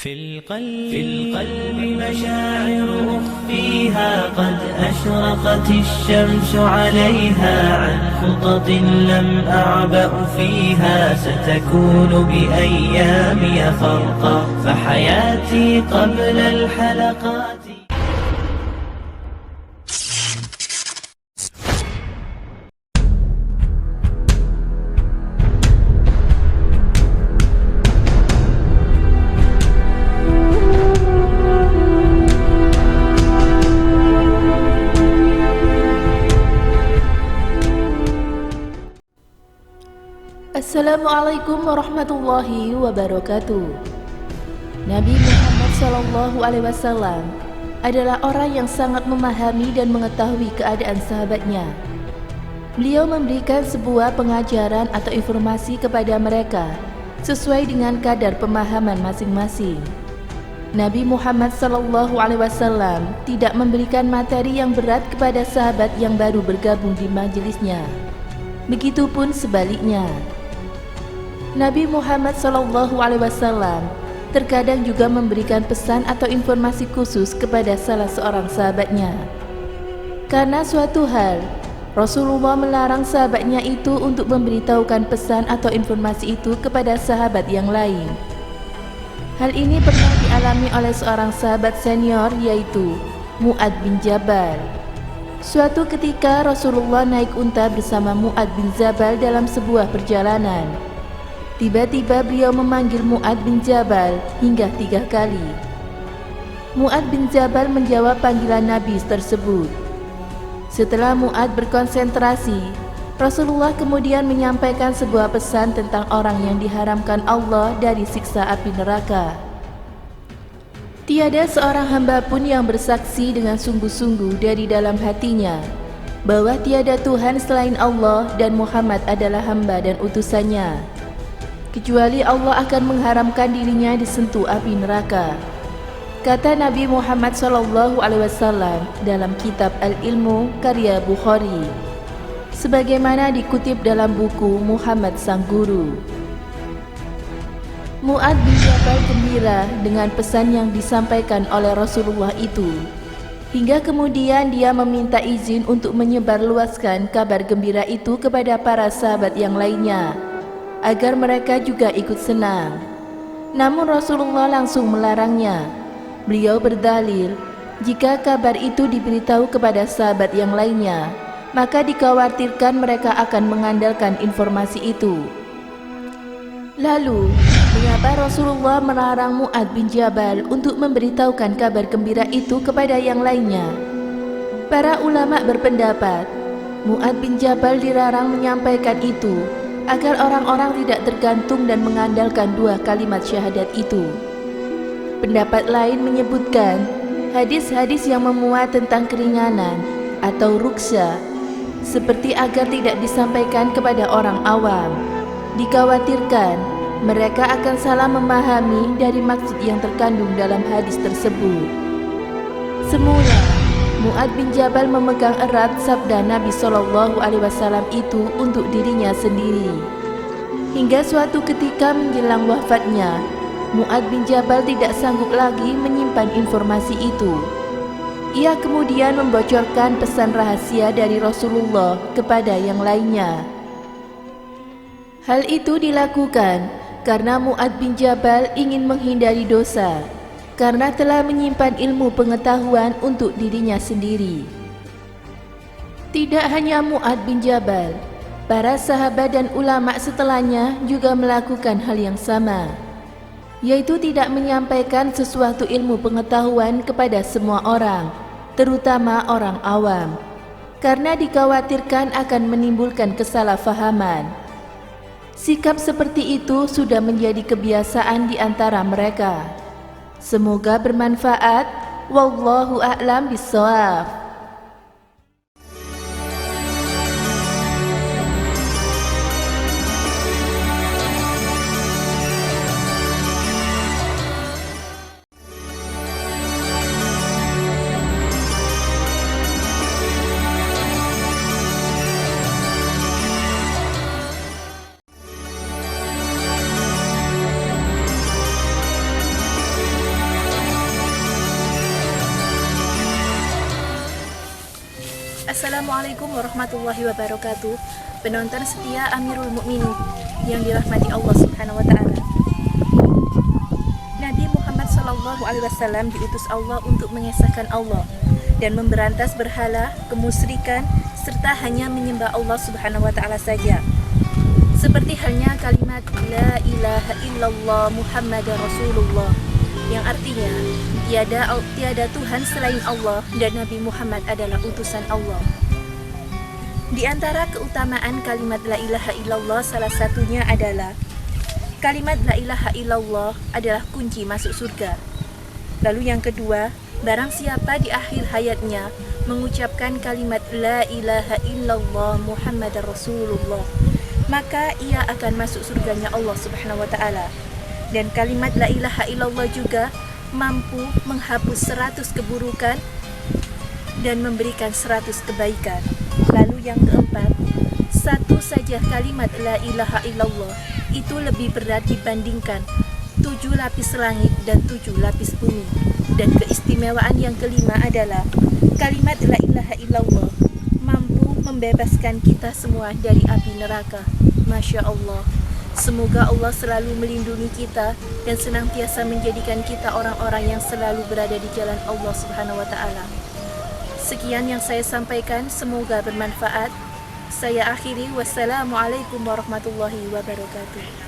في القلب مشاعر أخفيها قد أشرقت الشمس عليها عن خطط لم أعبأ فيها ستكون بأيامي فرقا فحياتي قبل الحلقات. Assalamualaikum warahmatullahi wabarakatuh. Nabi Muhammad SAW adalah orang yang sangat memahami dan mengetahui keadaan sahabatnya. Beliau memberikan sebuah pengajaran atau informasi kepada mereka sesuai dengan kadar pemahaman masing-masing. Nabi Muhammad SAW tidak memberikan materi yang berat kepada sahabat yang baru bergabung di majelisnya. Begitupun sebaliknya. Nabi Muhammad SAW terkadang juga memberikan pesan atau informasi khusus kepada salah seorang sahabatnya. Karena suatu hal, Rasulullah melarang sahabatnya itu untuk memberitahukan pesan atau informasi itu kepada sahabat yang lain. Hal ini pernah dialami oleh seorang sahabat senior yaitu Mu'ad bin Jabal. Suatu ketika Rasulullah naik unta bersama Mu'ad bin Jabal dalam sebuah perjalanan. Tiba-tiba beliau memanggil Mu'ad bin Jabal hingga 3 kali. Mu'ad bin Jabal menjawab panggilan Nabi tersebut. Setelah Mu'ad berkonsentrasi, Rasulullah kemudian menyampaikan sebuah pesan tentang orang yang diharamkan Allah dari siksa api neraka. Tiada seorang hamba pun yang bersaksi dengan sungguh-sungguh dari dalam hatinya bahwa tiada Tuhan selain Allah dan Muhammad adalah hamba dan utusannya, kecuali Allah akan mengharamkan dirinya disentuh api neraka. Kata Nabi Muhammad SAW dalam kitab Al-Ilmu karya Bukhari, sebagaimana dikutip dalam buku Muhammad Sang Guru. Mu'ad bin Jabal gembira dengan pesan yang disampaikan oleh Rasulullah itu, hingga kemudian dia meminta izin untuk menyebarluaskan kabar gembira itu kepada para sahabat yang lainnya, agar mereka juga ikut senang. Namun Rasulullah langsung melarangnya. Beliau berdalil, jika kabar itu diberitahu kepada sahabat yang lainnya, maka dikhawatirkan mereka akan mengandalkan informasi itu. Lalu, mengapa Rasulullah melarang Mu'ad bin Jabal untuk memberitahukan kabar gembira itu kepada yang lainnya? Para ulama berpendapat, Mu'ad bin Jabal dilarang menyampaikan itu agar orang-orang tidak tergantung dan mengandalkan 2 kalimat syahadat itu. Pendapat lain menyebutkan hadis-hadis yang memuat tentang keringanan atau rukhsah, seperti agar tidak disampaikan kepada orang awam. Dikhawatirkan mereka akan salah memahami dari maksud yang terkandung dalam hadis tersebut. Semula Mu'ad bin Jabal memegang erat sabda Nabi SAW itu untuk dirinya sendiri. Hingga suatu ketika menjelang wafatnya, Mu'ad bin Jabal tidak sanggup lagi menyimpan informasi itu. Ia kemudian membocorkan pesan rahasia dari Rasulullah kepada yang lainnya. Hal itu dilakukan karena Mu'ad bin Jabal ingin menghindari dosa, karena telah menyimpan ilmu pengetahuan untuk dirinya sendiri. Tidak hanya Mu'ad bin Jabal, para sahabat dan ulama setelahnya juga melakukan hal yang sama, yaitu tidak menyampaikan sesuatu ilmu pengetahuan kepada semua orang, terutama orang awam, karena dikhawatirkan akan menimbulkan kesalahfahaman. Sikap seperti itu sudah menjadi kebiasaan di antara mereka. Semoga bermanfaat. Wallahu a'lam bishawab. Assalamualaikum warahmatullahi wabarakatuh. Penonton setia Amirul Mukminin yang dirahmati Allah Subhanahu wa taala. Nabi Muhammad SAW diutus Allah untuk mengesahkan Allah dan memberantas berhala, kemusyrikan, serta hanya menyembah Allah Subhanahu wa taala saja. Seperti halnya kalimat La ilaha illallah Muhammadar Rasulullah, yang artinya tiada Tuhan selain Allah dan Nabi Muhammad adalah utusan Allah. Di antara keutamaan kalimat La ilaha illallah salah satunya adalah kalimat La ilaha illallah adalah kunci masuk surga. Lalu yang kedua, barang siapa di akhir hayatnya mengucapkan kalimat La ilaha illallah Muhammadar Rasulullah, maka ia akan masuk surganya Allah Subhanahu wa taala. Dan kalimat La ilaha illallah juga mampu menghapus 100 keburukan dan memberikan 100 kebaikan. Lalu yang keempat, satu saja kalimat La ilaha illallah itu lebih berat dibandingkan 7 lapis langit dan 7 lapis bumi. Dan keistimewaan yang kelima adalah kalimat La ilaha illallah mampu membebaskan kita semua dari api neraka. Masya Allah. Semoga Allah selalu melindungi kita dan senantiasa menjadikan kita orang-orang yang selalu berada di jalan Allah Subhanahu wa taala. Sekian yang saya sampaikan, semoga bermanfaat. Saya akhiri, wassalamualaikum warahmatullahi wabarakatuh.